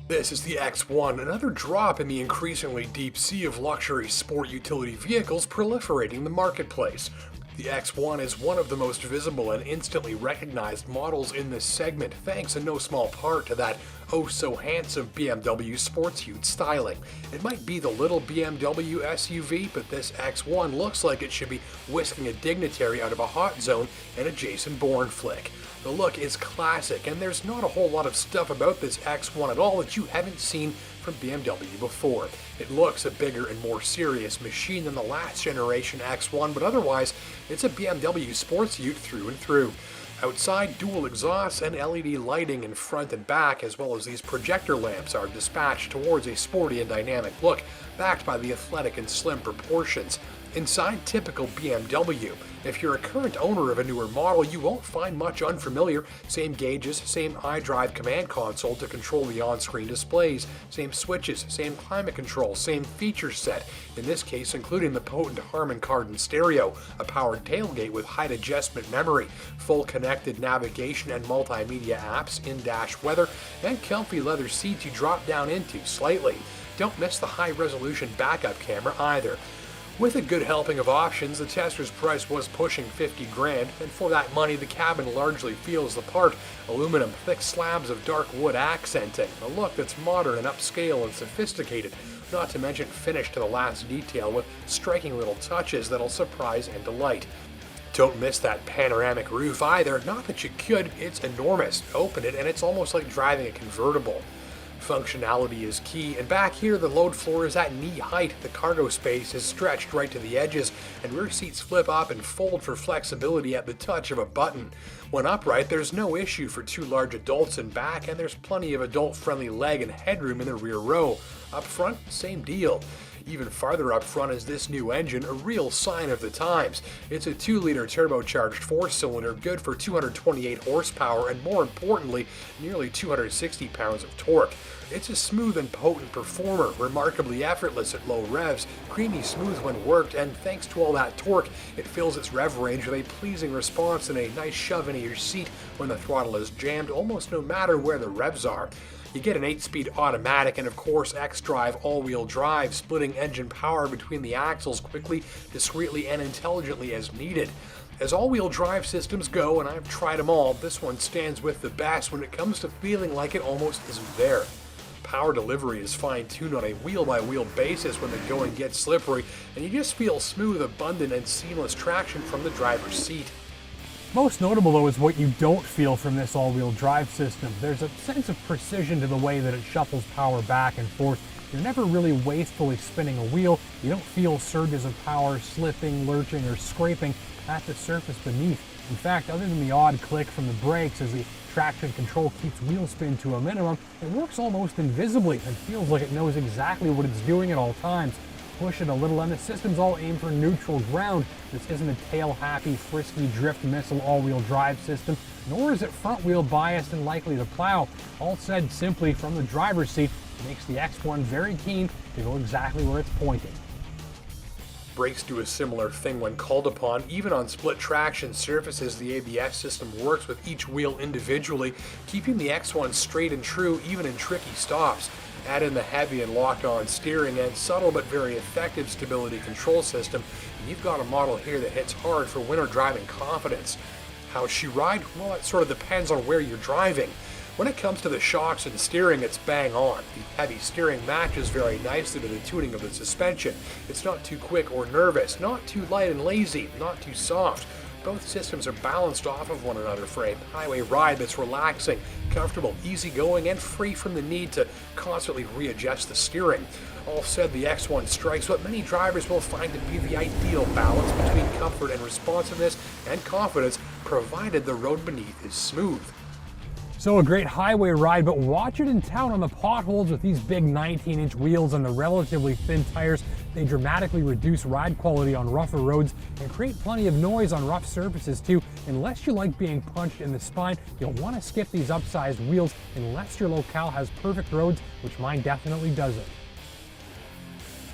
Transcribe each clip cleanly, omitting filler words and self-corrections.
This is the X1, another drop in the increasingly deep sea of luxury sport utility vehicles proliferating the marketplace. The X1 is one of the most visible and instantly recognized models in this segment, thanks in no small part to that oh-so-handsome BMW sports ute styling. It might be the little BMW SUV, but this X1 looks like it should be whisking a dignitary out of a hot zone in a Jason Bourne flick. The look is classic, and there's not a whole lot of stuff about this X1 at all that you haven't seen from BMW before. It looks a bigger and more serious machine than the last generation X1, but otherwise, it's a BMW sports ute through and through. Outside, dual exhausts and LED lighting in front and back, as well as these projector lamps, are dispatched towards a sporty and dynamic look, backed by the athletic and slim proportions. Inside, typical BMW. If you're a current owner of a newer model, you won't find much unfamiliar. Same gauges, same iDrive command console to control the on-screen displays, same switches, same climate control, same feature set, in this case including the potent Harman Kardon stereo, a powered tailgate with height adjustment memory, full connected navigation and multimedia apps, in-dash weather, and comfy leather seats you drop down into slightly. Don't miss the high-resolution backup camera either. With a good helping of options, the tester's price was pushing 50 grand, and for that money the cabin largely feels the part. Aluminum, thick slabs of dark wood accenting, a look that's modern and upscale and sophisticated, not to mention finished to the last detail with striking little touches that'll surprise and delight. Don't miss that panoramic roof either, not that you could, it's enormous. Open it and it's almost like driving a convertible. Functionality is key, and back here the load floor is at knee height. The cargo space is stretched right to the edges, and rear seats flip up and fold for flexibility at the touch of a button. When upright, there's no issue for two large adults in back, and there's plenty of adult-friendly leg and headroom in the rear row. Up front, same deal. Even farther up front is this new engine, a real sign of the times. It's a 2-liter turbocharged 4-cylinder, good for 228 horsepower and, more importantly, nearly 260 pounds of torque. It's a smooth and potent performer, remarkably effortless at low revs, creamy smooth when worked, and thanks to all that torque, it fills its rev range with a pleasing response and a nice shove into your seat when the throttle is jammed, almost no matter where the revs are. You get an 8-speed automatic and of course X-Drive all-wheel drive, splitting engine power between the axles quickly, discreetly, and intelligently as needed. As all-wheel drive systems go, and I've tried them all, this one stands with the best when it comes to feeling like it almost isn't there. Power delivery is fine-tuned on a wheel-by-wheel basis when the going gets slippery, and you just feel smooth, abundant, and seamless traction from the driver's seat. Most notable though is what you don't feel from this all-wheel drive system. There's a sense of precision to the way that it shuffles power back and forth. You're never really wastefully spinning a wheel. You don't feel surges of power slipping, lurching, or scraping at the surface beneath. In fact, other than the odd click from the brakes as the traction control keeps wheel spin to a minimum, it works almost invisibly and feels like it knows exactly what it's doing at all times. Push it a little and the system's all aimed for neutral ground. This isn't a tail-happy, frisky drift missile all-wheel drive system, nor is it front-wheel biased and likely to plow. All said simply from the driver's seat, it makes the X1 very keen to go exactly where it's pointing. Brakes do a similar thing when called upon. Even on split traction surfaces, the ABS system works with each wheel individually, keeping the X1 straight and true even in tricky stops. Add in the heavy and locked-on steering and subtle but very effective stability control system, and you've got a model here that hits hard for winter driving confidence. How's she ride? Well, it sort of depends on where you're driving. When it comes to the shocks and steering, it's bang on. The heavy steering matches very nicely to the tuning of the suspension. It's not too quick or nervous, not too light and lazy, not too soft. Both systems are balanced off of one another for a highway ride that's relaxing, comfortable, easygoing, and free from the need to constantly readjust the steering. All said, the X1 strikes what many drivers will find to be the ideal balance between comfort and responsiveness and confidence, provided the road beneath is smooth. So a great highway ride, but watch it in town on the potholes with these big 19-inch wheels and the relatively thin tires. They dramatically reduce ride quality on rougher roads and create plenty of noise on rough surfaces too. Unless you like being punched in the spine, you'll want to skip these upsized wheels unless your locale has perfect roads, which mine definitely doesn't.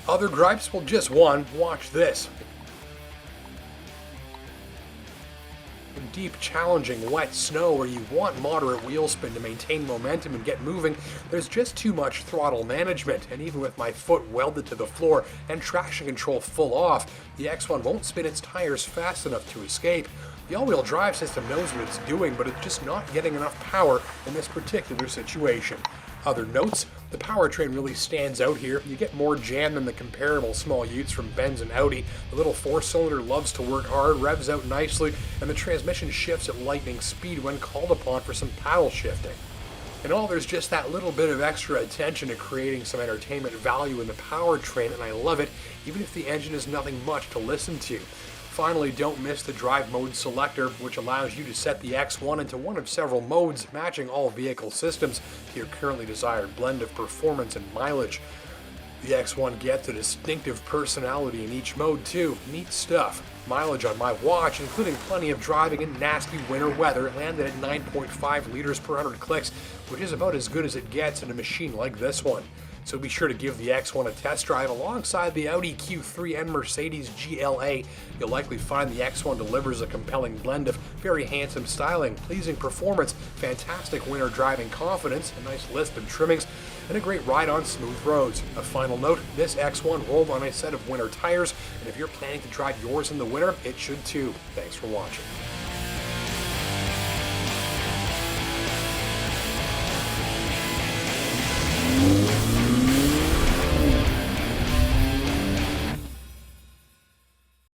Other gripes? Well, just one. Watch this. In deep, challenging, wet snow where you want moderate wheel spin to maintain momentum and get moving, there's just too much throttle management, and even with my foot welded to the floor and traction control full off, the X1 won't spin its tires fast enough to escape. The all-wheel drive system knows what it's doing, but it's just not getting enough power in this particular situation. Other notes, the powertrain really stands out here. You get more jam than the comparable small utes from Benz and Audi. The little four-cylinder loves to work hard, revs out nicely, and the transmission shifts at lightning speed when called upon for some paddle shifting. In all, there's just that little bit of extra attention to creating some entertainment value in the powertrain, and I love it, even if the engine is nothing much to listen to. Finally, don't miss the drive mode selector, which allows you to set the X1 into one of several modes, matching all vehicle systems to your currently desired blend of performance and mileage. The X1 gets a distinctive personality in each mode too. Neat stuff. Mileage on my watch, including plenty of driving in nasty winter weather, landed at 9.5 liters per 100 clicks, which is about as good as it gets in a machine like this one. So be sure to give the X1 a test drive alongside the Audi Q3 and Mercedes GLA. You'll likely find the X1 delivers a compelling blend of very handsome styling, pleasing performance, fantastic winter driving confidence, a nice list of trimmings, and a great ride on smooth roads. A final note, this X1 rolled on a set of winter tires, and if you're planning to drive yours in the winter, it should too. Thanks for watching.